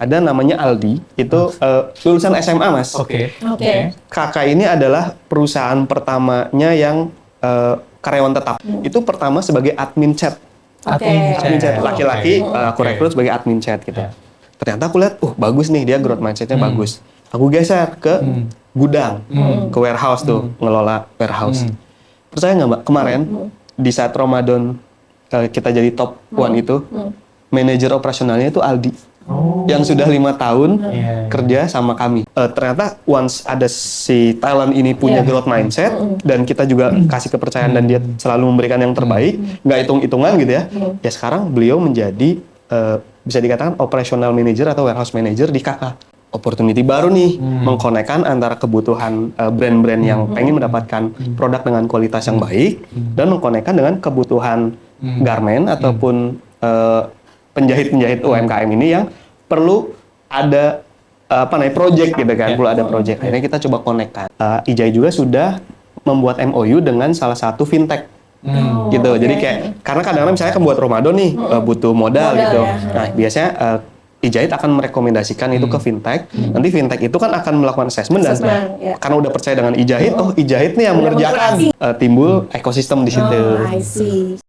ada namanya Aldi, itu lulusan SMA Mas. Oke. Kakak ini adalah perusahaan pertamanya yang karyawan tetap. Itu pertama sebagai admin chat. Admin chat laki-laki, aku rekrut sebagai admin chat gitu. Ternyata aku lihat, bagus nih dia growth mindset-nya bagus. Aku geser ke gudang, ke warehouse tuh, ngelola warehouse. Percaya nggak Mbak, kemarin di saat Ramadan kita jadi top 1 itu, manajer operasionalnya itu Aldi. Yang sudah 5 tahun kerja sama kami. Ternyata once ada si talent ini punya growth mindset dan kita juga kasih kepercayaan dan dia selalu memberikan yang terbaik, nggak hitung-hitungan gitu ya. Ya sekarang beliau menjadi bisa dikatakan operational manager atau warehouse manager di KK. Opportunity baru nih, mengkonekkan antara kebutuhan brand-brand yang pengen mendapatkan produk dengan kualitas yang baik dan mengkonekkan dengan kebutuhan garment ataupun penjahit-penjahit UMKM ini yang perlu ada project gitu kan, perlu ada project. Akhirnya kita coba konekkan. Ijai juga sudah membuat MOU dengan salah satu fintech. Gitu. Jadi kayak karena kadang-kadang misalnya buat Ramadan nih butuh modal gitu. Ya. Nah, biasanya Ijait akan merekomendasikan itu ke fintech. Nanti fintech itu kan akan melakukan assessment dan karena udah percaya dengan Ijait, Ijait nih yang mengerjakan. Timbul ekosistem di situ. I see.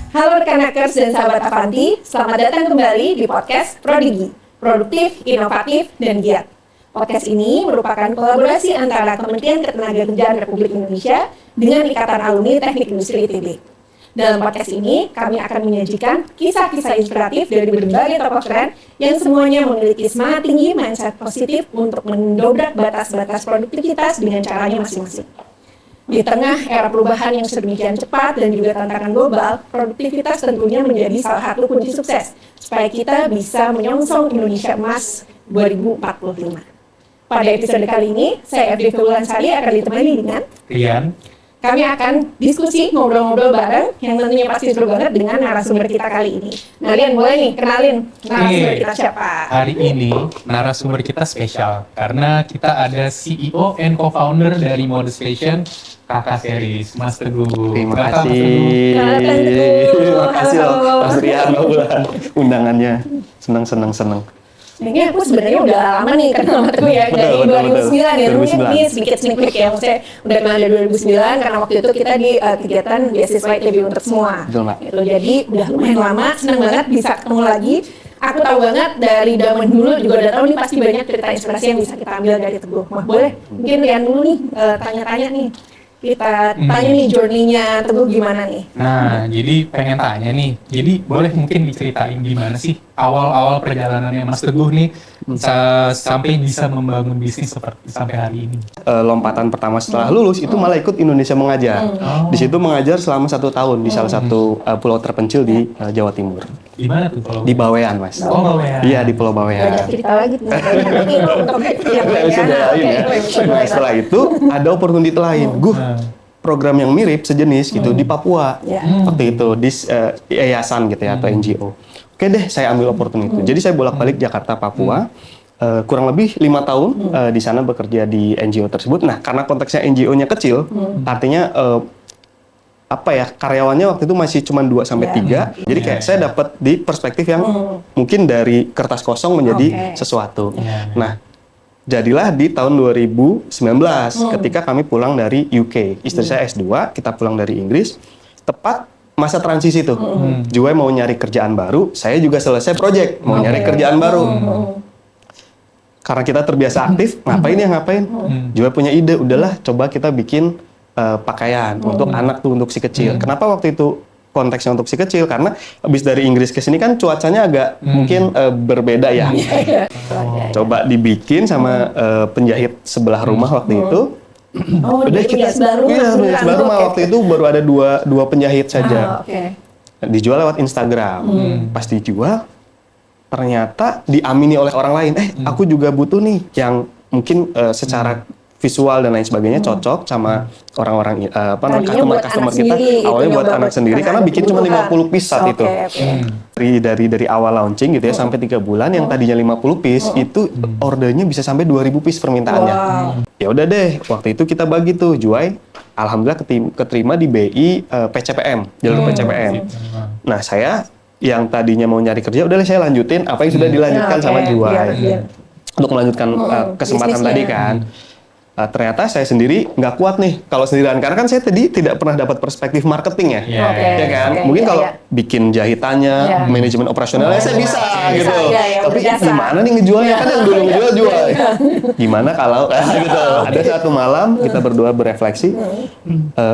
Halo rekan-rekers dan sahabat Avanti, selamat datang kembali di podcast Prodigi, produktif, inovatif, dan giat. Podcast ini merupakan kolaborasi antara Kementerian Ketenagakerjaan Republik Indonesia dengan Ikatan Alumni Teknik Industri ITB. Dalam podcast ini, kami akan menyajikan kisah-kisah inspiratif dari berbagai tokoh keren yang semuanya memiliki semangat tinggi, mindset positif untuk mendobrak batas-batas produktivitas dengan caranya masing-masing. Di tengah era perubahan yang sedemikian cepat dan juga tantangan global, produktivitas tentunya menjadi salah satu kunci sukses supaya kita bisa menyongsong Indonesia Emas 2045. Pada episode kali ini, saya FD Wulansari akan ditemani dengan Rian. Kami akan diskusi, ngobrol-ngobrol bareng yang tentunya pasti seru banget dengan narasumber kita kali ini. Nah, Rian, boleh nih kenalin narasumber kita siapa? Hari ini narasumber kita spesial karena kita ada CEO and co-founder dari Modus Fashion, Kakak Series, Mas Teguh. Terima Kakak, kasih. Selamat datang, Teguh. Terima kasih loh Halo. Mas Rian undangannya. Senang. Ini aku sebenarnya udah lama nih kenal sama Teguh ya, dari Betul. 2009 ya. Mungkin 2009. ini sedikit sneak peek ya, maksudnya udah kenal dari 2009 karena waktu itu kita di kegiatan beasiswa ITB untuk semua. Betul, Mbak. Gitu. Jadi udah lumayan lama, senang banget bisa ketemu lagi. Aku tahu banget dari zaman dulu juga udah tahu nih pasti banyak cerita inspirasi yang bisa kita ambil dari Teguh. Wah, boleh mungkin Rian dulu nih tanya-tanya nih. Kita tanya nih journey-nya Teguh gimana nih? Nah, jadi pengen tanya nih. Jadi boleh mungkin diceritain gimana sih awal-awal perjalanannya Mas Teguh nih sampai bisa membangun bisnis seperti sampai hari ini. Lompatan pertama setelah lulus itu malah ikut Indonesia Mengajar. Di situ mengajar selama 1 tahun di salah satu pulau terpencil di Jawa Timur. Di mana tuh kalau Di Bawean, Mas. Oh, Bawean. Iya, di Pulau Bawean. Banyak cerita lagi tuh. Nanti untuk yang Bisa doain ya. Nah, setelah itu ada opportunity lain. Program yang mirip sejenis gitu di Papua. Waktu itu di yayasan gitu ya atau NGO. Oke deh, saya ambil opportunity itu. Jadi saya bolak-balik Jakarta Papua. Kurang lebih 5 tahun di sana bekerja di NGO tersebut. Nah, karena konteksnya NGO-nya kecil, artinya karyawannya waktu itu masih cuma 2 sampai 3. Jadi kayak saya dapat di perspektif yang mungkin dari kertas kosong menjadi sesuatu. Nah, jadilah di tahun 2019 ketika kami pulang dari UK. Istri saya S2, kita pulang dari Inggris. Tepat masa transisi tuh. Juwe mau nyari kerjaan baru, saya juga selesai project, mau nyari kerjaan baru. Karena kita terbiasa aktif, ngapain? Juwe punya ide, udahlah coba kita bikin pakaian untuk anak tuh, untuk si kecil. Kenapa waktu itu konteksnya untuk si kecil? Karena habis dari Inggris ke sini kan cuacanya agak mungkin berbeda ya. Coba dibikin sama penjahit sebelah rumah waktu itu. Udah kita sebelah rumah waktu itu baru ada dua penjahit saja. Dijual lewat Instagram. Pas dijual ternyata diamini oleh orang lain. Aku juga butuh nih yang mungkin secara visual dan lain sebagainya cocok sama orang-orang Tadinya buat customer anak kita. sendiri, Awalnya itu buat nyoba anak sendiri karena bikin cuma 50 piece saat itu. Dari awal launching gitu ya sampai 3 bulan yang tadinya 50 piece itu ordernya bisa sampai 2000 piece permintaannya. Ya udah deh, waktu itu kita bagi tuh Juai, alhamdulillah keterima di BI PCPM, jalur PCPM. Nah, saya yang tadinya mau nyari kerja udah saya lanjutin apa yang sudah dilanjutkan sama Juai. Untuk melanjutkan kesempatan tadi kan. Ternyata saya sendiri nggak kuat nih kalau sendirian karena kan saya tadi tidak pernah dapat perspektif marketing ya, ya kan? Mungkin kalau bikin jahitannya, manajemen operasionalnya saya bisa gitu. Tapi gimana nih ngejualnya kan yang dulu ngejual jual. Gimana kalau gitu? Ada satu malam kita berdua berefleksi,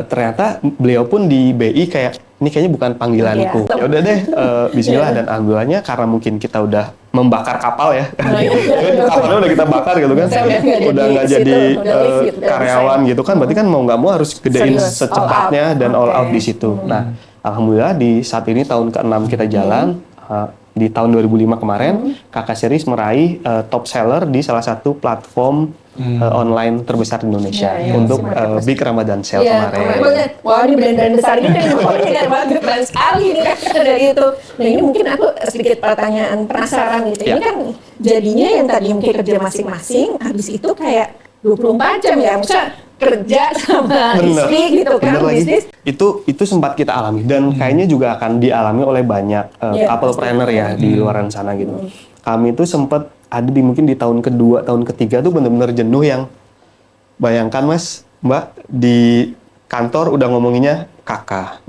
ternyata beliau pun di BI kayak ini kayaknya bukan panggilanku. Ya udah deh, Bismillah dan alhamdulillahnya karena mungkin kita udah membakar kapal ya, kapalnya udah kita bakar gitu kan, udah nggak jadi karyawan gitu kan, berarti kan mau nggak mau harus gedein secepatnya dan all out di situ. Nah, alhamdulillah di saat ini tahun ke-6 kita jalan. Di tahun 2005 kemarin, Kakak Series meraih top seller di salah satu platform online terbesar di Indonesia untuk Big Ramadan Sale kemarin. Wah, ini brand-brand besar ini kan keren banget, keren sekali nih kan dari itu. Nah, ini mungkin aku sedikit pertanyaan penasaran gitu. Ini kan jadinya yang tadi mungkin kerja masing-masing, habis itu kayak 24 jam ya, maksudnya kerja sama istri gitu kan, bisnis. Itu sempat kita alami dan kayaknya juga akan dialami oleh banyak couple-planner ya di luar sana gitu. Kami itu sempat ada mungkin di tahun kedua, tahun ketiga tuh benar-benar jenuh yang bayangkan Mas, Mbak di kantor udah ngomonginnya kakak.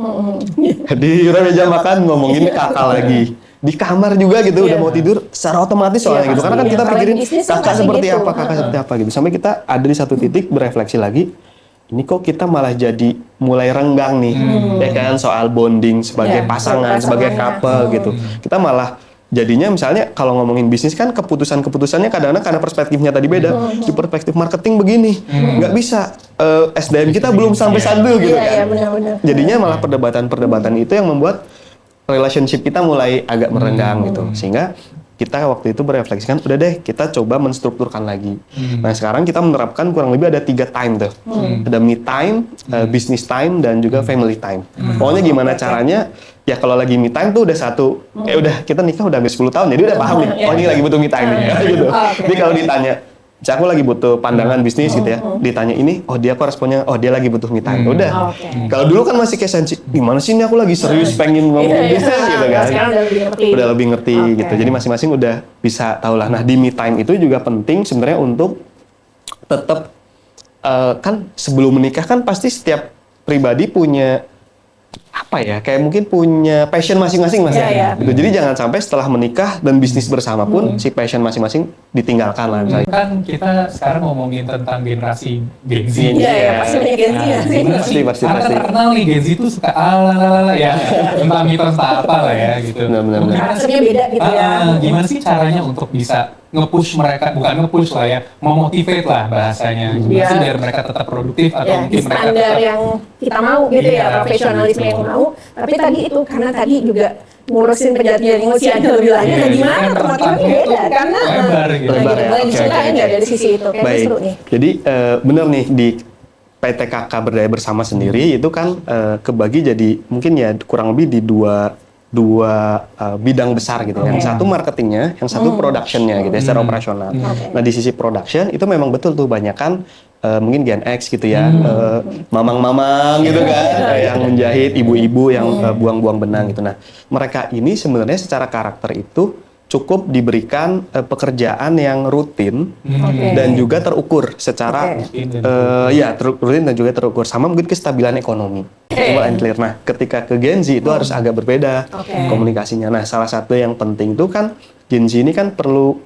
Di meja makan ngomonginnya kakak lagi. Di kamar juga gitu udah mau tidur secara otomatis soalnya gitu karena kan kita pikirin kakak seperti apa, kakak seperti apa gitu. Sampai kita ada di satu titik berefleksi lagi, ini kok kita malah jadi mulai renggang nih, ya kan soal bonding sebagai pasangan, sebagai couple gitu. Kita malah jadinya misalnya kalau ngomongin bisnis kan keputusannya kadang-kadang karena perspektifnya tadi beda. Di perspektif marketing begini, nggak bisa SDM kita belum sampai sandu gitu kan. Jadinya malah perdebatan itu yang membuat relationship kita mulai agak merenggang gitu. Sehingga kita waktu itu berefleksikan, udah deh kita coba menstrukturkan lagi. Nah sekarang kita menerapkan kurang lebih ada 3 time tuh. Ada me time, business time, dan juga family time. Pokoknya gimana caranya, ya kalau lagi me time tuh udah satu, udah kita nikah udah hampir 10 tahun, jadi udah paham nih, oh ini lagi butuh me time nih, gitu. Jadi kalau ditanya, misalnya aku lagi butuh pandangan bisnis gitu ya, ditanya ini, oh dia kok responnya, oh dia lagi butuh me time, udah. Kalau dulu kan masih kayak sensi, gimana sih ini aku lagi serius pengen ngomongin bisnis gitu kan. Sekarang udah lebih ngerti gitu, jadi masing-masing udah bisa tahu lah. Nah di me time itu juga penting sebenarnya untuk tetap, kan sebelum menikah kan pasti setiap pribadi punya apa ya, kayak mungkin punya passion masing-masing mas ya. Gitu. Jadi jangan sampai setelah menikah dan bisnis bersama pun si passion masing-masing ditinggalkan lah misalnya. Kan kita sekarang ngomongin tentang generasi Gen Z. Iya, pasti banyak Gen Z ya. Pasti. Karena terkenal nih Gen Z itu suka ala ya, entah mitos apa lah ya gitu. Benar. Karakternya beda gitu ya. Gimana sih caranya untuk bisa nge-push mereka, bukan nge-push lah ya, memotivate lah bahasanya. Gimana sih biar mereka tetap produktif atau mungkin mereka standar tetap yang kita mau gitu ya, profesionalisme yang mau. Tapi tadi itu karena tadi juga ngurusin penjadian usianya lebih lanjut, gimana motivasinya beda karena lebar gitu. Lebar ya. Diceritain ya dari sisi itu, kayak seru nih. Jadi benar nih di PTKK Berdaya Bersama sendiri itu kan kebagi jadi mungkin ya kurang lebih di dua bidang besar gitu. Yang satu marketingnya, yang satu productionnya gitu ya, secara operasional. Nah di sisi production itu memang betul tuh banyak kan mungkin Gen X gitu ya, mamang-mamang gitu kan, yang menjahit, ibu-ibu yang buang-buang benang gitu. Nah mereka ini sebenarnya secara karakter itu cukup diberikan pekerjaan yang rutin dan juga terukur secara rutin dan juga terukur sama mungkin kestabilan ekonomi. Clear. Nah, ketika ke Gen Z itu harus agak berbeda komunikasinya. Nah, salah satu yang penting itu kan Gen Z ini kan perlu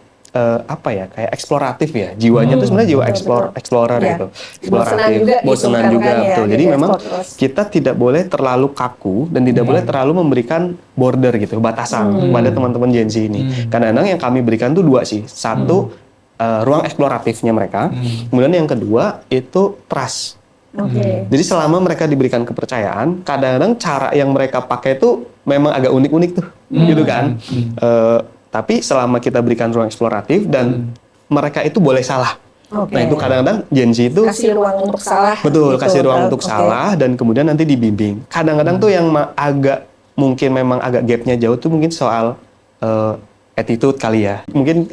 kayak eksploratif ya. Jiwanya itu sebenarnya jiwa explorer gitu. Eksploratif, bosenan juga betul. Jadi memang kita tidak boleh terlalu kaku dan tidak boleh terlalu memberikan border gitu, batasan pada teman-teman Gen Z ini. Kadang-kadang yang kami berikan tuh 2 sih. Satu, ruang eksploratifnya mereka. Kemudian yang kedua itu trust. Jadi selama mereka diberikan kepercayaan, kadang-kadang cara yang mereka pakai itu memang agak unik-unik tuh, gitu kan. Tapi selama kita berikan ruang eksploratif dan mereka itu boleh salah. Oke. Nah itu kadang-kadang Gen Z itu Kasih ruang untuk salah. betul gitu. kasih ruang untuk Oke. salah dan kemudian nanti dibimbing. Kadang-kadang tuh yang agak mungkin memang agak gapnya jauh tuh mungkin soal attitude kali ya. Mungkin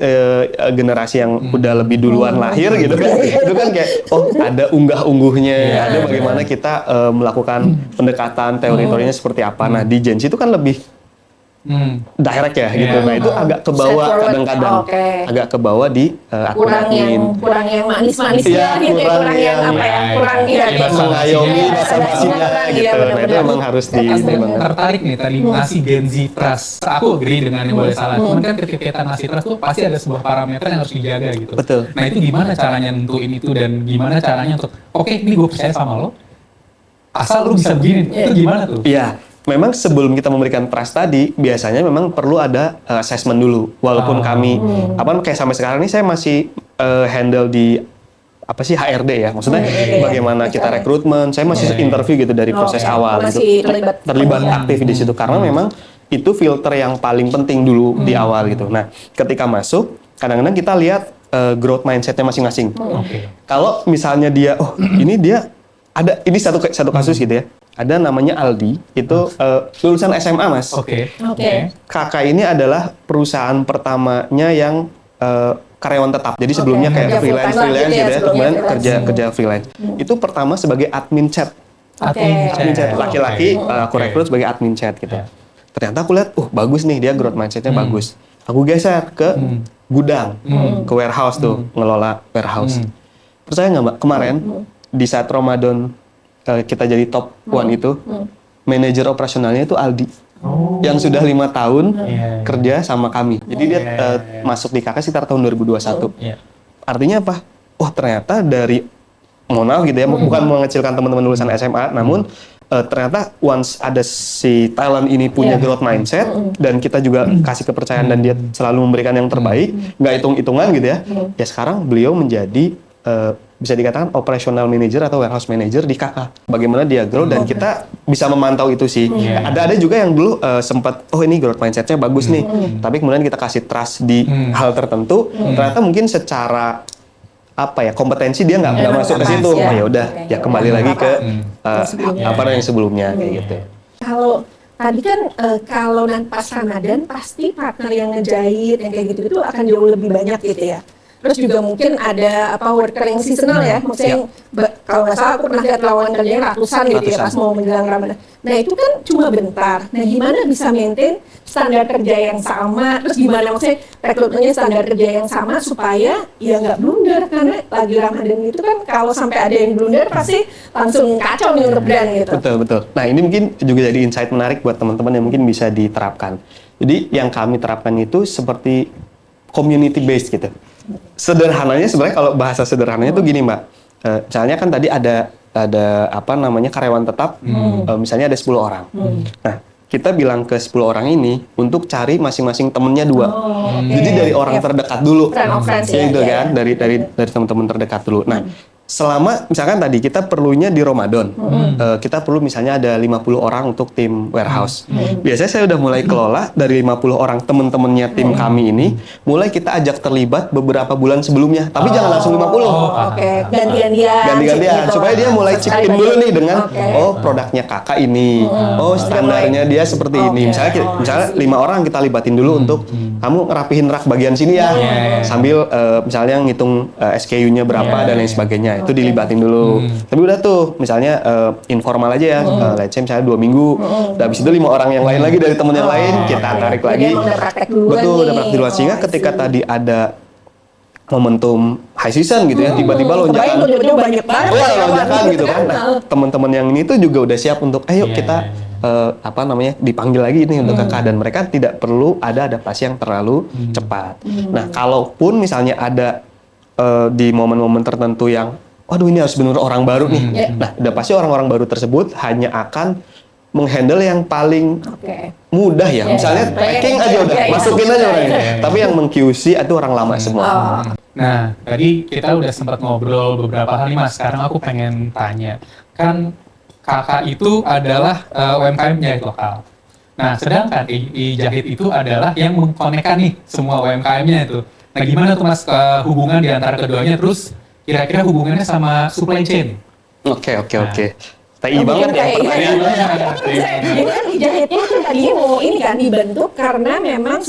generasi yang udah lebih duluan lahir gitu kan, itu kan kayak ada unggah-ungguhnya, ada bagaimana kita melakukan pendekatan teori-teorinya seperti apa. Nah di Gen Z itu kan lebih direct ya gitu. Nah itu agak ke bawah Straightforward. kadang-kadang, Oke. agak ke bawah di admin. kurang yang manis-manisnya Iya, gitu, kurang kurang yang yang- apa ya, kurang Iya, yang bahasa mengayomi basinya. bahasa basinya gitu. Nah itu memang harus di Aku banget. tertarik nih tadi ngasih Gen Z trust. Aku agree dengan yang boleh salah. Cuman kan ketika kita ngasih trust tuh pasti ada sebuah parameter yang harus dijaga gitu. Betul. Nah itu gimana caranya nentuin itu dan gimana caranya untuk oke ini gue percaya sama lo. Asal lu bisa begini, itu gimana tuh? Iya, memang sebelum kita memberikan trust tadi, biasanya memang perlu ada assessment dulu. Walaupun kami, kayak sampai sekarang ini saya masih handle di apa sih HRD ya, maksudnya bagaimana kita rekrutmen. Saya masih interview gitu dari proses awal masih gitu, terlibat Iya. aktif di situ karena memang itu filter yang paling penting dulu di awal gitu. Nah, ketika masuk, kadang-kadang kita lihat growth mindsetnya masing-masing. Oke. Kalau misalnya dia, ini dia ada ini satu kasus gitu ya. Ada namanya Aldi, itu lulusan SMA mas. Oke. Oke. Kakak ini adalah perusahaan pertamanya yang karyawan tetap. Jadi sebelumnya kayak Kerja full-time freelance lah gitu ya, gitu ya, sebelumnya kemudian kerja freelance. Itu pertama sebagai admin chat. Admin chat laki-laki aku rekrut sebagai admin chat gitu. Ternyata aku lihat, bagus nih dia growth mindsetnya bagus. Aku geser ke gudang, ke warehouse tuh, ngelola warehouse. Percaya nggak mbak? Kemarin di saat Ramadan kita jadi top one itu, manajer operasionalnya itu Aldi, yang sudah 5 tahun kerja sama kami. Jadi dia masuk di KK sekitar tahun 2021. Artinya apa? Ternyata dari, mohon maaf gitu ya, bukan mengecilkan teman-teman lulusan SMA, namun ternyata once ada si talent ini punya growth mindset dan kita juga kasih kepercayaan dan dia selalu memberikan yang terbaik, nggak hitung-hitungan gitu ya. Ya sekarang beliau menjadi bisa dikatakan operational manager atau warehouse manager di KK. Bagaimana dia grow dan kita bisa memantau itu sih. Ada juga yang dulu sempat ini growth mindsetnya bagus nih, tapi kemudian kita kasih trust di hal tertentu, ternyata mungkin secara kompetensi dia nggak masuk ke situ. Ya udah, ya kembali lagi ke yang sebelumnya kayak gitu. Kalau tadi kan kalau nanti pas Ramadan pasti partner yang ngejahit yang kayak gitu itu akan jauh lebih banyak gitu ya. Terus juga mungkin ada worker yang seasonal ya, maksudnya kalau nggak salah aku pernah lihat lowongan kerjanya ratusan gitu ya pas mau menjelang Ramadan. Nah itu kan cuma bentar. Nah gimana bisa maintain standar kerja yang sama, terus gimana maksudnya rekrutmennya standar kerja yang sama supaya ya nggak blunder, karena lagi Ramadan itu kan kalau sampai ada yang blunder pasti langsung kacau nih untuk brand gitu. Betul. Nah ini mungkin juga jadi insight menarik buat teman-teman yang mungkin bisa diterapkan. Jadi yang kami terapkan itu seperti community based gitu. Sederhananya sebenarnya kalau bahasa sederhananya tuh gini mbak, misalnya kan tadi ada karyawan tetap, misalnya ada 10 orang. Nah kita bilang ke 10 orang ini untuk cari masing-masing temennya 2. Jadi dari orang terdekat dulu, gitu kan, dari teman-teman terdekat dulu. Nah selama misalkan tadi kita perlunya di Ramadan, kita perlu misalnya ada 50 orang untuk tim warehouse. Biasanya saya udah mulai kelola dari 50 orang teman-temannya tim kami ini, mulai kita ajak terlibat beberapa bulan sebelumnya, tapi jangan langsung 50. Ganti-gantian gitu. Supaya dia mulai chip in dulu nih dengan produknya kakak ini, standarnya dia seperti ini. Misalnya 5 orang kita libatin dulu untuk kamu ngerapihin rak bagian sini ya, sambil misalnya ngitung SKU-nya berapa dan lain sebagainya. Itu dilibatin dulu. Tapi udah tuh, misalnya informal aja ya, let's say misalnya 2 minggu. Dan habis itu 5 orang yang lain lagi dari teman yang lain, kita tarik lagi. Betul, udah praktek duluan. Sehingga ketika tadi ada momentum high season gitu ya, tiba-tiba lonjakan. Banyak banget. Lonjakan gitu kan. Nah, teman-teman yang ini tuh juga udah siap untuk, ayo kita dipanggil lagi nih untuk kakak, dan mereka tidak perlu ada adaptasi yang terlalu cepat. Nah, kalaupun misalnya ada di momen-momen tertentu yang waduh ini harus benar orang baru nih. Nah, udah pasti orang-orang baru tersebut hanya akan menghandle yang paling mudah ya. Misalnya packing aja udah, masukin aja orangnya. Tapi yang meng-QC itu orang lama semua. Nah, tadi kita udah sempat ngobrol beberapa hal nih Mas. Sekarang aku pengen tanya. Kan kakak itu adalah UMKM-nya lokal. Nah, sedangkan Jahit itu adalah yang mengkonekkan nih semua UMKM-nya itu. Nah, gimana tuh Mas hubungan di antara keduanya, terus kira-kira hubungannya sama supply chain. Oke. TI Mungkin banget ya kayak pertanyaannya. Jadi kan jahitnya kan tadinya mau ini kan dibentuk karena memang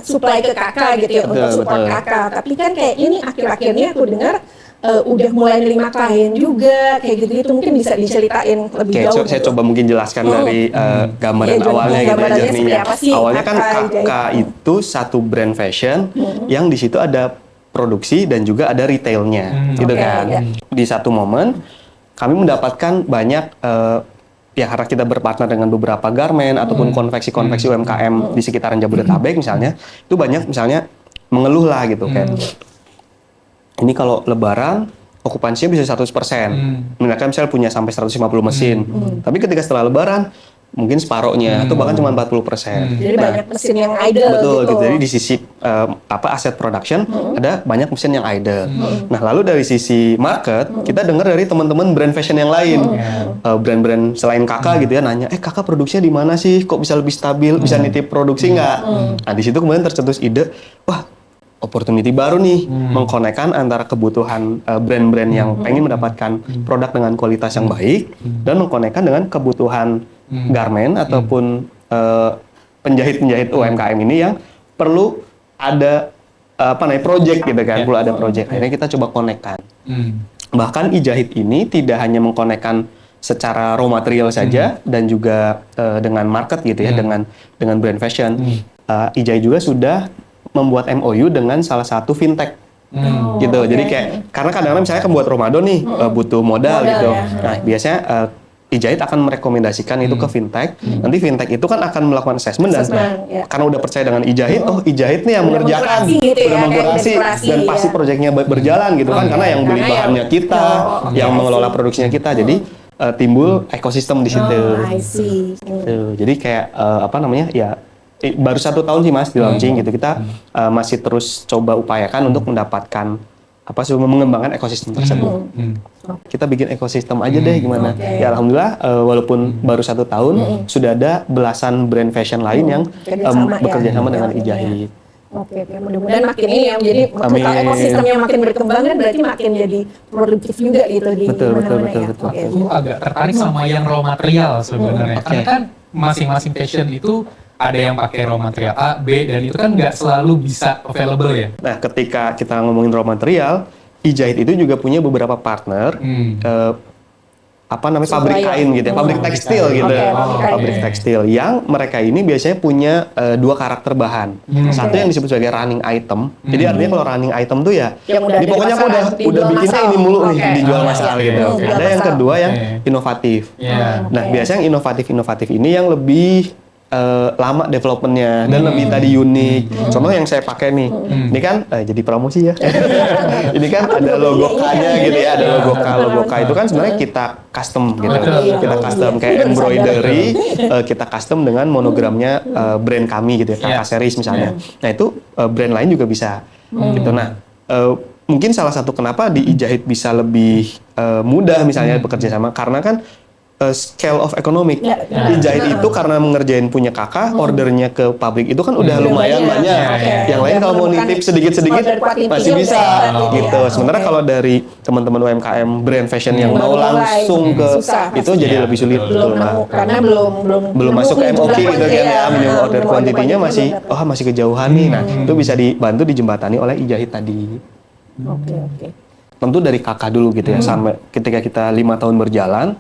supply ke kakak gitu ya, untuk support Betul. kakak. Tapi kan kayak ini akhir-akhirnya aku dengar udah mulai nerima klien juga kayak gitu-gitu, mungkin bisa diceritain lebih Oke, jauh. saya gitu. coba mungkin jelaskan dari gambaran Iya, awalnya gitu ya, gambarannya journey-nya. seperti apa sih Awalnya kan Kakak Kakak Jahit? itu satu brand fashion yang di situ ada produksi dan juga ada retailnya, gitu Oke, kan. iya. Di satu momen kami mendapatkan banyak ya karena kita berpartner dengan beberapa garment ataupun konveksi-konveksi UMKM di sekitaran Jabodetabek misalnya, itu banyak misalnya mengeluh lah gitu kayak ini kalau lebaran okupansinya bisa 100%. Mereka misalnya punya sampai 150 mesin. Tapi ketika setelah lebaran mungkin separohnya atau bahkan cuma 40%. Jadi banyak mesin yang idle Betul gitu. gitu. Jadi di sisi aset production ada banyak mesin yang idle. Nah, lalu dari sisi market kita dengar dari teman-teman brand fashion yang lain. Brand-brand selain Kakak gitu ya nanya, "Kakak produksinya di mana sih? Kok bisa lebih stabil? Bisa nitip produksi nggak?" Nah, di situ kemudian tercetus ide, wah, opportunity baru nih mengkonekkan antara kebutuhan brand-brand yang pengen mendapatkan produk dengan kualitas yang baik dan mengkonekkan dengan kebutuhan garment ataupun penjahit-penjahit UMKM ini yang perlu ada project gitu kan, perlu ada project. Akhirnya kita coba konekkan. Bahkan e-jahit ini tidak hanya mengkonekkan secara raw material saja dan juga dengan market gitu ya, dengan brand fashion. E-jahit juga sudah membuat MOU dengan salah satu fintech. Gitu. Jadi kayak karena kadang-kadang misalnya kan buat Ramadan nih butuh modal gitu. Ya. Nah, biasanya e-jahit akan merekomendasikan itu ke fintech. Nanti fintech itu kan akan melakukan assessment dan ya. karena udah percaya dengan e-jahit, oh e-jahit nih yang Udah mengerjakan, mengkurasi gitu ya, udah kayak mengkurasi mengkurasi, dan pasti ya. proyeknya berjalan gitu kan karena yang beli Karena bahannya kita, yang mengelola produksinya kita. Jadi timbul ekosistem di situ. I see. Tuh, jadi kayak ya baru 1 tahun sih Mas di launching gitu. Kita masih terus coba upayakan untuk mendapatkan mengembangkan ekosistem tersebut. Kita bikin ekosistem aja deh gimana. Oke. Ya alhamdulillah walaupun baru 1 tahun sudah ada belasan brand fashion lain yang bekerja sama dengan e-jahit. Oke, mudah-mudahan makin ini ya, jadi Amin. kalau ekosistemnya makin berkembang kan berarti makin jadi produktif juga gitu di Betul. mana-mana ya. Betul. Oke. Aku agak tertarik sama yang raw material sebenarnya. Karena kan masing-masing fashion itu ada yang pakai raw material A, B, dan itu kan nggak selalu bisa available ya. Nah, ketika kita ngomongin raw material, e-jahit itu juga punya beberapa partner, pabrik Supplier. kain gitu ya, pabrik tekstil gitu, Oke, pabrik tekstil yang mereka ini biasanya punya 2 karakter bahan. Satu yang disebut sebagai running item. Jadi artinya kalau running item tuh ya, Yang udah ini ada di pokoknya aku pasaran, udah dijual bikinnya massal. ini mulu nih, Oke. dijual massal gitu. Dijual Ada yang massal. kedua yang Oke. inovatif. Iya. Nah, biasanya yang inovatif ini yang lebih lama developmentnya dan lebih tadi unik. Contoh yang saya pakai nih, ini kan jadi promosi ya. Ini kan ada logo K-nya gitu ya, ada logo K. Logo K itu kan sebenarnya kita custom gitu. Betul. Kita custom kayak embroidery, kita custom dengan monogramnya brand kami gitu ya, Kakak Series misalnya. Nah itu brand lain juga bisa gitu. Nah mungkin salah satu kenapa di e-jahit bisa lebih mudah misalnya bekerja sama karena kan scale of economic. Ya. E-jahit itu karena mengerjain punya kakak, ordernya ke pabrik itu kan udah lumayan banyak. Oke. Yang lain kalau mau nitip sedikit-sedikit Order quantity masih juga bisa ya. gitu. Oke. Sementara kalau dari teman-teman UMKM brand fashion yang mau Baru mulai. langsung ke Susah itu pasti. jadi lebih sulit Betul. betul Belum Mbak. nemu, karena belum Masuk ke nemu MOQ jumlah gitu kan ya, quantity minimum order Belum quantity-nya masih quantity. masih kejauhan nih. Nah, itu bisa dibantu dijembatani oleh e-jahit tadi. Oke. Tentu dari kakak dulu gitu ya, sampai ketika kita 5 tahun berjalan,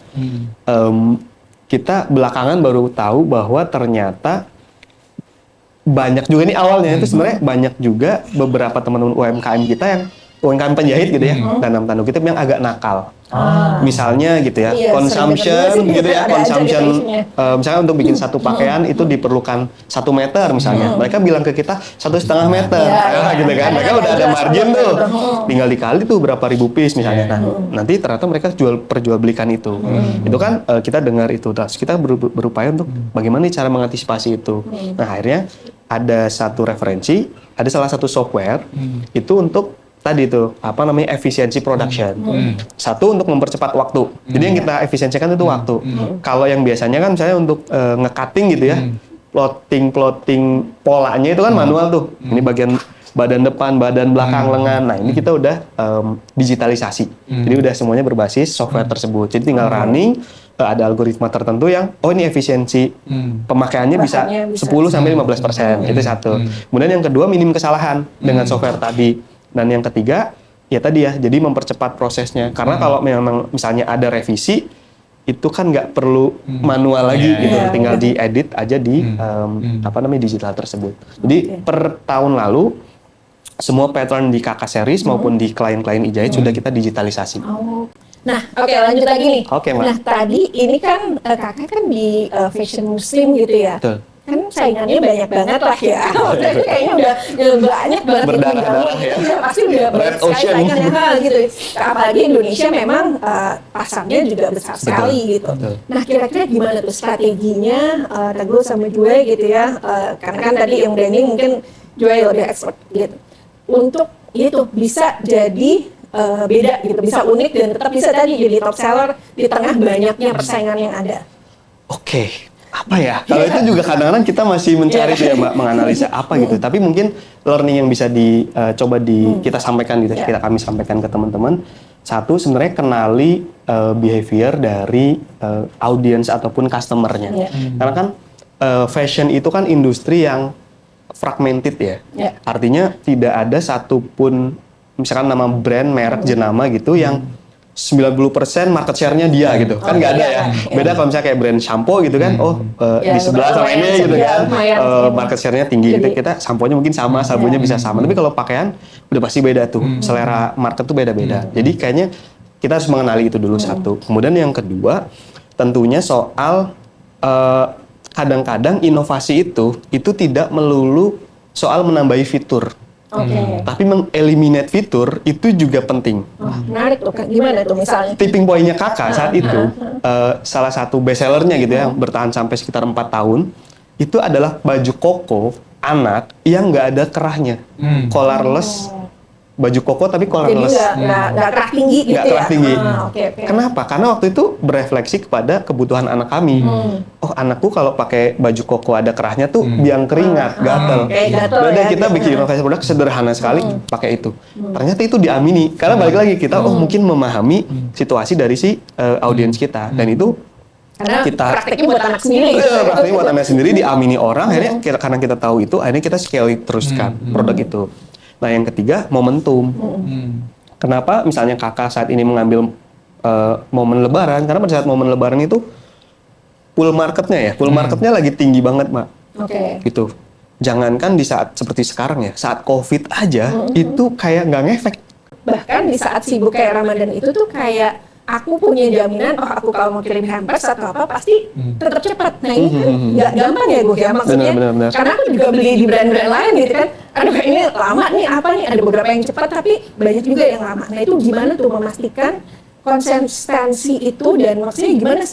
kita belakangan baru tahu bahwa ternyata banyak juga nih awalnya itu sebenarnya banyak juga beberapa teman-teman UMKM kita yang UMKM penjahit gitu ya, dalam tanda kutip yang agak nakal. Misalnya gitu ya, Iya, consumption sering dengar gitu ya, ada aja consumption gitu isinya. misalnya untuk bikin satu pakaian itu diperlukan 1 meter misalnya. Mereka bilang ke kita 1,5 meter, Iya, gitu kan. iya. Mereka udah ada Jelas margin banget tuh. gitu. Tinggal dikali tuh berapa ribu piece misalnya. Nah, nanti ternyata mereka perjualbelikan itu. Itu kan kita dengar itu. Terus kita berupaya untuk bagaimana nih cara mengantisipasi itu. Nah, akhirnya ada satu referensi, ada salah satu software itu untuk tadi itu efisiensi production. Satu untuk mempercepat waktu. Jadi yang kita efisiensikan itu waktu. Kalau yang biasanya kan misalnya untuk nge-cutting gitu ya, plotting polanya itu kan manual tuh. Ini bagian badan depan, badan belakang, lengan. Nah, ini kita udah digitalisasi. Jadi udah semuanya berbasis software tersebut. Jadi tinggal running, ada algoritma tertentu yang ini efisiensi pemakaiannya bisa 10 sampai 15%. Itu satu. Kemudian yang kedua, minim kesalahan dengan software tadi. Dan yang ketiga, ya tadi ya, jadi mempercepat prosesnya. Karena kalau memang misalnya ada revisi, itu kan nggak perlu manual lagi gitu, tinggal diedit aja di digital tersebut. Jadi per tahun lalu semua pattern di KK series maupun di klien-klien IJahit sudah kita digitalisasi. Nah, lanjut lagi nih. Mbak. Nah, tadi ini kan kakak kan di fashion muslim gitu ya. Betul. Kan saingannya banyak banget lah ya. Kayaknya udah banyak banget berdarah-darah ya. Pasti udah banyak sekali saingannya gitu. Apalagi Indonesia memang pasarnya juga besar sekali gitu. Betul. Nah, kira-kira gimana tuh strateginya Teguh sama Joy gitu ya? Karena kan tadi yang branding mungkin Joy lebih expert gitu. Untuk itu bisa jadi beda gitu, bisa unik dan tetap bisa tadi jadi top seller di tengah banyaknya persaingan yang ada. Oke. Apa ya? Kalau itu juga kadang-kadang kita masih mencari tuh ya Mbak, menganalisa apa gitu. Tapi mungkin learning yang bisa kita sampaikan gitu, kami sampaikan ke teman-teman. Satu, sebenarnya kenali behavior dari audience ataupun customer-nya. Karena kan fashion itu kan industri yang fragmented ya. Artinya tidak ada satupun misalkan nama brand, merek, jenama gitu yang 90% market share-nya dia gitu. Kan nggak ada ya. Beda kalau misalnya kayak brand shampoo gitu kan, di sebelah sama ini gitu kan, market share-nya tinggi gitu. Kita samponya mungkin sama, sabunnya bisa sama. Tapi kalau pakaian udah pasti beda tuh. Selera market tuh beda-beda. Jadi kayaknya kita harus mengenali itu dulu satu. Kemudian yang kedua, tentunya soal kadang-kadang inovasi itu tidak melulu soal menambahi fitur. Tapi mengeliminate fitur itu juga penting. Menarik tuh, gimana tuh misalnya? Tipping point-nya kakak saat itu, salah satu best seller-nya gitu ya, bertahan sampai sekitar 4 tahun, itu adalah baju koko anak yang nggak ada kerahnya. Collarless, baju koko tapi collarless. Jadi nggak kerah tinggi gitu nggak kerah tinggi. Kenapa? Karena waktu itu berefleksi kepada kebutuhan anak kami. Anakku kalau pakai baju koko ada kerahnya tuh biang keringat, gatel. Udah kita bikin inovasi produk sederhana sekali pakai itu. Ternyata itu diamini. Karena balik lagi kita mungkin memahami situasi dari si audiens kita, dan itu karena kita prakteknya buat anak sendiri. Prakteknya buat anak sendiri diamini orang. Akhirnya karena kita tahu itu, akhirnya kita scale teruskan produk itu. Nah, yang ketiga, momentum. Kenapa misalnya kakak saat ini mengambil momen lebaran? Karena pada saat momen lebaran itu pool marketnya lagi tinggi banget, Mbak. Gitu. Jangankan di saat seperti sekarang ya, saat COVID aja, itu kayak nggak ngefek. Bahkan di saat sibuk kayak Ramadan itu tuh kayak aku punya jaminan, aku kalau mau kirim hampers atau apa pasti tetap cepat. Nah ini kan nggak gampang ya gue ya maksudnya. Benar. Karena aku juga beli di brand-brand lain gitu kan. Aduh ini lama nih apa nih, ada beberapa yang cepat tapi banyak juga yang lama. Nah itu gimana tuh memastikan konsistensi itu dan maksudnya gimana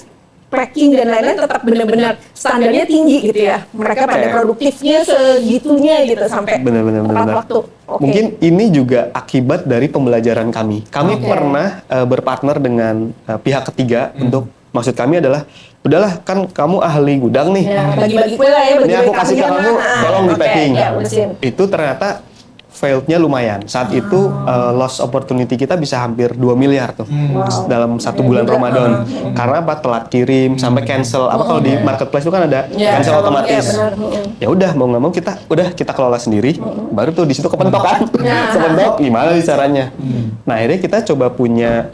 packing dan lain-lain tetap benar-benar standarnya tinggi gitu ya. Mereka pada produktifnya segitunya gitu sampai tepat waktu. Mungkin ini juga akibat dari pembelajaran kami. Kami pernah berpartner dengan pihak ketiga untuk, maksud kami adalah, udahlah kan kamu ahli gudang nih. Bagi-bagi kue lah ya. Ini aku kasih ke kamu, tolong di packing. Itu ternyata failed-nya lumayan. Saat itu loss opportunity kita bisa hampir 2 miliar tuh dalam 1 bulan Ramadan. Karena apa? Telat kirim sampai cancel. Kalau di marketplace itu kan ada cancel otomatis. Ya udah mau nggak mau kita kelola sendiri. Baru tuh di situ kepentok kan. Kepentok gimana sih caranya? Nah, akhirnya kita coba punya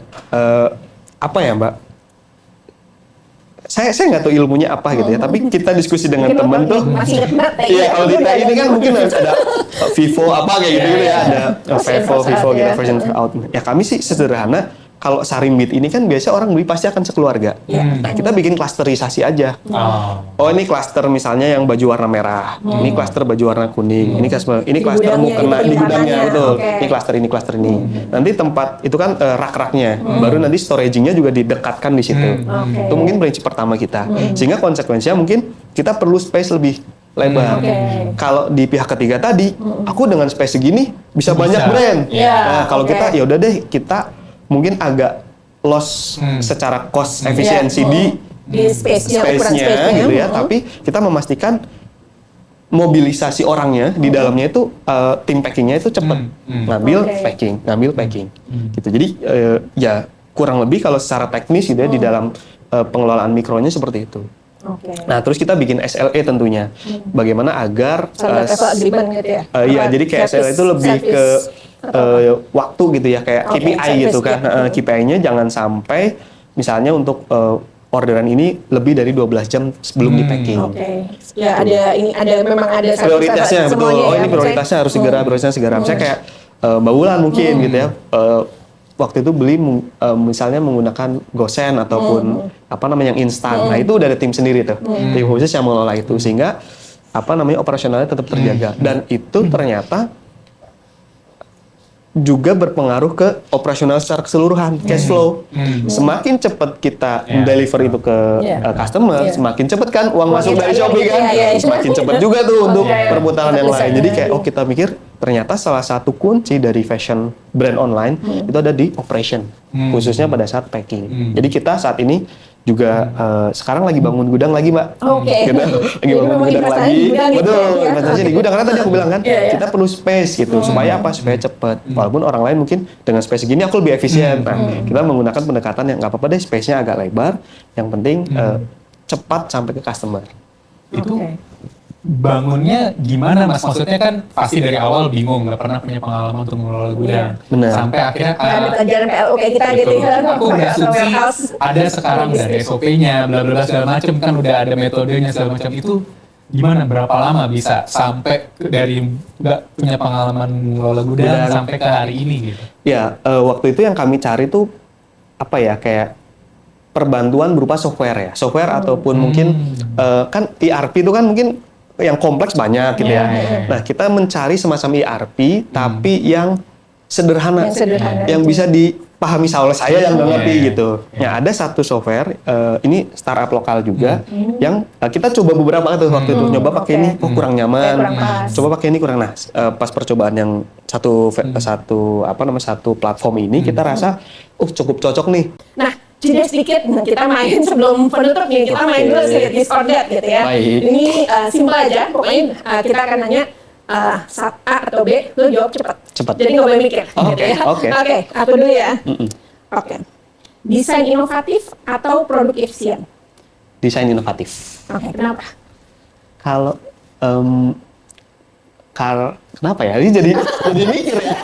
apa ya, Mbak? Saya nggak tahu ilmunya apa gitu ya, tapi kita diskusi dengan teman tuh. Iya, kalau di TI ini kan mungkin harus ada Vivo apa kayak gitu ya, ada Vivo gitu, version out. Ya kami sih sederhana, kalau Sarimbit ini kan biasa orang beli pasti akan sekeluarga. Nah, kita bikin klasterisasi aja. Ini klaster misalnya yang baju warna merah, ini klaster baju warna kuning, ini klaster mukena di gudangnya, betul. Ini klaster ini. Nanti tempat itu kan rak-raknya, baru nanti storaging-nya juga didekatkan di situ. Itu mungkin prinsip pertama kita. Sehingga konsekuensinya mungkin kita perlu space lebih lebar. Kalau di pihak ketiga tadi, aku dengan space segini bisa banyak brand. Nah, kalau kita ya udah deh, kita mungkin agak loss secara cost efisiensi di space-nya gitu ya, tapi kita memastikan mobilisasi orangnya di dalamnya itu tim packingnya itu cepat, ngambil packing, gitu. Jadi ya kurang lebih kalau secara teknis gitu ya di dalam pengelolaan mikronya seperti itu. Nah, terus kita bikin SLA tentunya, bagaimana agar agreement gitu ya? Iya, jadi kayak SLA itu lebih ke waktu gitu ya, kayak KPI gitu kan. KPI-nya jangan sampai misalnya untuk orderan ini lebih dari 12 jam sebelum di-packing. Ya memang ada prioritasnya, betul. Ya, ini prioritasnya harus segera, Misalnya kayak Mbak Wulan mungkin gitu ya. Waktu itu beli misalnya menggunakan Gosen ataupun yang instan. Nah, itu udah ada tim sendiri tuh. Tim khusus yang mengelola itu sehingga operasionalnya tetap terjaga. Dan itu ternyata juga berpengaruh ke operasional secara keseluruhan, cash flow. Semakin cepat kita deliver itu ke customer, semakin cepat kan uang masuk dari Shopee kan, semakin cepat juga tuh untuk perputaran yang lain. Jadi kayak kita mikir ternyata salah satu kunci dari fashion brand online itu ada di operation, khususnya pada saat packing. Jadi kita saat ini juga sekarang lagi bangun gudang lagi, Mbak. Kita lagi bangun gudang lagi. Betul, investasi di gudang karena tadi aku bilang kan, kita perlu space gitu supaya apa? Supaya cepat. Walaupun orang lain mungkin dengan space segini aku lebih efisien. Nah, kita menggunakan pendekatan yang nggak apa-apa deh, space-nya agak lebar. Yang penting cepat sampai ke customer. Itu bangunnya gimana, Mas? Maksudnya kan pasti dari awal bingung, nggak pernah punya pengalaman untuk mengelola gudang. Sampai akhirnya pelajaran PLO kayak kita gitu ya. Aku berasumsi ada sekarang dari SOP-nya, bla bla segala macam kan udah ada metodenya segala macam. Itu gimana, berapa lama bisa sampai dari nggak punya pengalaman mengelola gudang sampai ke hari ini gitu? Ya, waktu itu yang kami cari tuh kayak perbantuan berupa software ataupun mungkin kan ERP itu kan mungkin yang kompleks banyak gitu ya. Nah, kita mencari semacam ERP tapi yang sederhana, yang bisa dipahami oleh saya yang nggak ngerti gitu. Ya, ada satu software ini startup lokal juga yang kita coba beberapa tuh waktu itu nyoba pakai ini, kurang nyaman. Coba pakai ini kurang. Nah, pas percobaan yang satu platform ini kita rasa cukup cocok nih. Nah, jeda sedikit, kita main sebelum penutup nih, kita main dulu sedikit this or that gitu ya. Baik. Ini simpel aja, pokoknya kita akan nanya A atau B, lu jawab cepat. Jadi nggak boleh mikir. Gitu ya. Oke, aku dulu ya. Oke. Desain inovatif atau produk efisien? Desain inovatif. Oke, kenapa? Kalau kenapa ya? Ini jadi mikir ya.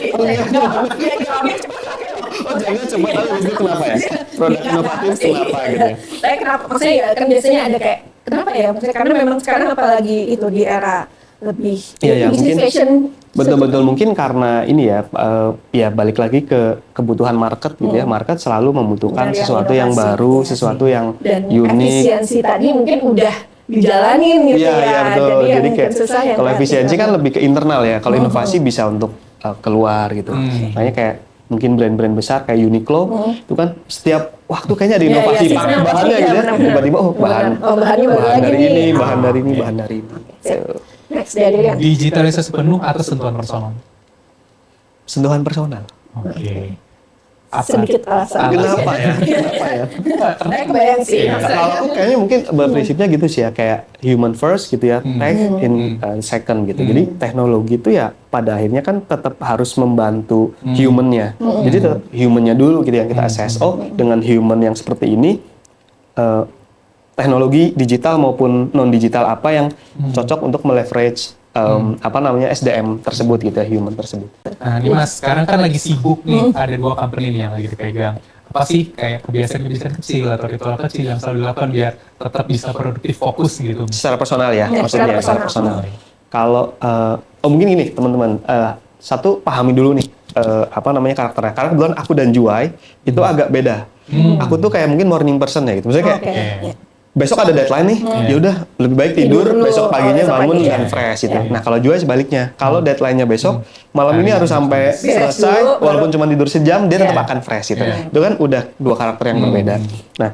Jangan cepat aja itu kenapa ya? Produk inovatif kenapa gitu ya? Tapi kenapa? Maksudnya ya kan biasanya ada kayak kenapa ya? Maksudnya karena memang sekarang apalagi itu di era lebih mungkin fashion. Betul-betul mungkin karena ini ya balik lagi ke kebutuhan market gitu ya. Market selalu membutuhkan sesuatu yang baru, sesuatu yang unik. Efisiensi tadi mungkin udah dijalanin gitu ya. Iya, betul. Jadi kayak kalau efisiensi kan lebih ke internal ya. Kalau inovasi bisa untuk keluar gitu. Makanya kayak mungkin brand-brand besar kayak Uniqlo itu kan setiap waktu kayaknya ada inovasi bahannya gitu ya. Tiba-tiba bahan dari ini. Next, dari digitalisasi penuh atau sentuhan personal? Sentuhan personal. Oke. Sedikit alasan. Kenapa ya? Saya kebayang sih. Kalau aku kayaknya mungkin prinsipnya gitu sih ya, kayak human first gitu ya, tech in second gitu. Jadi teknologi itu ya pada akhirnya kan tetap harus membantu human-nya. Jadi tetap human-nya dulu gitu yang kita assess. Dengan human yang seperti ini, teknologi digital maupun non digital apa yang cocok untuk meleverage SDM tersebut gitu ya, human tersebut. Nah ini Mas, sekarang kan lagi sibuk nih, ada 2 company nih yang lagi dipegang. Apa sih kayak kebiasaan-kebiasaan kecil atau ritual kecil yang selalu dilakukan biar tetap bisa produktif, fokus gitu? Secara personal ya, maksudnya secara personal. Kalau mungkin gini teman-teman, satu pahami dulu nih karakternya. Karena kebetulan aku dan Juwai itu agak beda. Aku tuh kayak mungkin morning person ya gitu. Maksudnya kayak besok ada deadline nih, ya udah lebih baik tidur besok paginya bangun dan fresh gitu. Nah kalau Juwai sebaliknya, kalau deadline-nya besok, malam ini harus sampai selesai, walaupun cuma tidur sejam, dia tetap akan fresh gitu. Itu kan udah 2 karakter yang berbeda. Nah,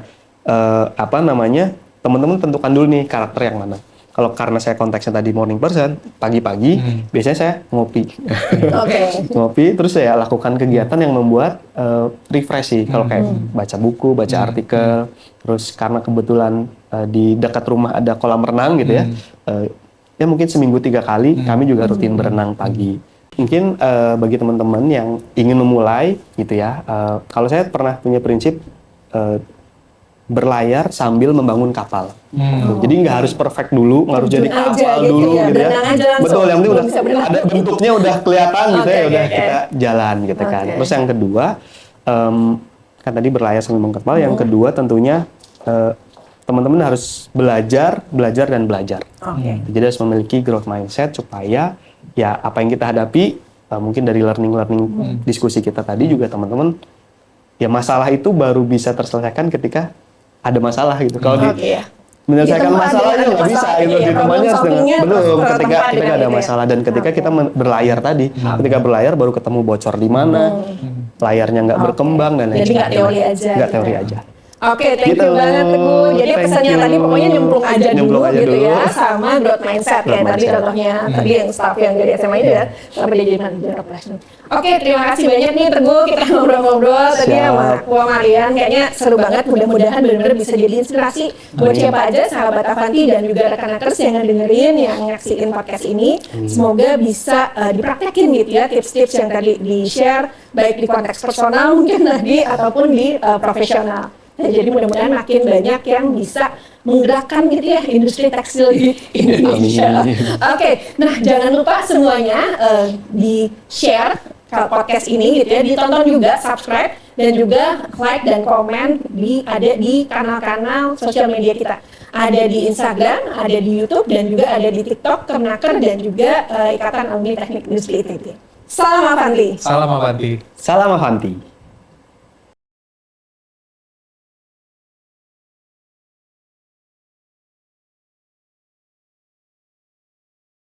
teman-teman tentukan dulu nih karakter yang mana. Kalau karena saya konteksnya tadi morning person, pagi-pagi biasanya saya ngopi. Ngopi, terus saya lakukan kegiatan yang membuat refresh sih. Kalau kayak baca buku, baca artikel, terus karena kebetulan di dekat rumah ada kolam renang gitu ya, ya mungkin seminggu 3 kali kami juga rutin berenang pagi. Mungkin bagi teman-teman yang ingin memulai gitu ya, kalau saya pernah punya prinsip berlayar sambil membangun kapal. Jadi nggak harus perfect dulu, nggak harus jadi kapal dulu gitu ya. Betul, yang penting udah ada bentuknya udah kelihatan gitu ya, udah kita jalan gitu kan. Terus yang kedua, kan tadi berlayar sambil membangun kapal. Yang kedua tentunya teman-teman harus belajar dan belajar. Jadi harus memiliki growth mindset supaya ya apa yang kita hadapi, mungkin dari learning diskusi kita tadi juga teman-teman, ya masalah itu baru bisa terselesaikan ketika ada masalah gitu. Kalau menyelesaikan masalahnya nggak bisa gitu. Di temannya belum ketika ada masalah dan ketika kita berlayar tadi, ketika berlayar baru ketemu bocor di mana, layarnya nggak berkembang dan lain sebagainya. Jadi nggak teori aja. Nggak teori aja. Oke, thank you banget Teguh. Jadi pesannya tadi pokoknya nyemplung aja dulu gitu ya, sama growth mindset kayak tadi contohnya tadi yang staff yang dari SMA itu ya, sampai dia jadi manajer operation. Oke, terima kasih banyak nih Teguh, kita ngobrol-ngobrol tadi sama Wah Marian, kayaknya seru banget. Mudah-mudahan benar-benar bisa jadi inspirasi buat siapa aja sahabat Avanti dan juga rekan-rekan yang dengerin, yang nyaksiin podcast ini. Semoga bisa dipraktekin gitu ya tips-tips yang tadi di-share, baik di konteks personal mungkin tadi ataupun di profesional. Nah, jadi mudah-mudahan makin banyak yang bisa menggerakkan gitu ya industri tekstil di Indonesia. Oke, nah jangan lupa semuanya di-share podcast ini gitu ya, ditonton juga, subscribe dan juga like dan komen ada di kanal-kanal sosial media kita. Ada di Instagram, ada di YouTube dan juga ada di TikTok, Kemnaker dan juga Ikatan Alumni Teknik Industri ITB. Salam Avanti. Salam Avanti. Salam Avanti.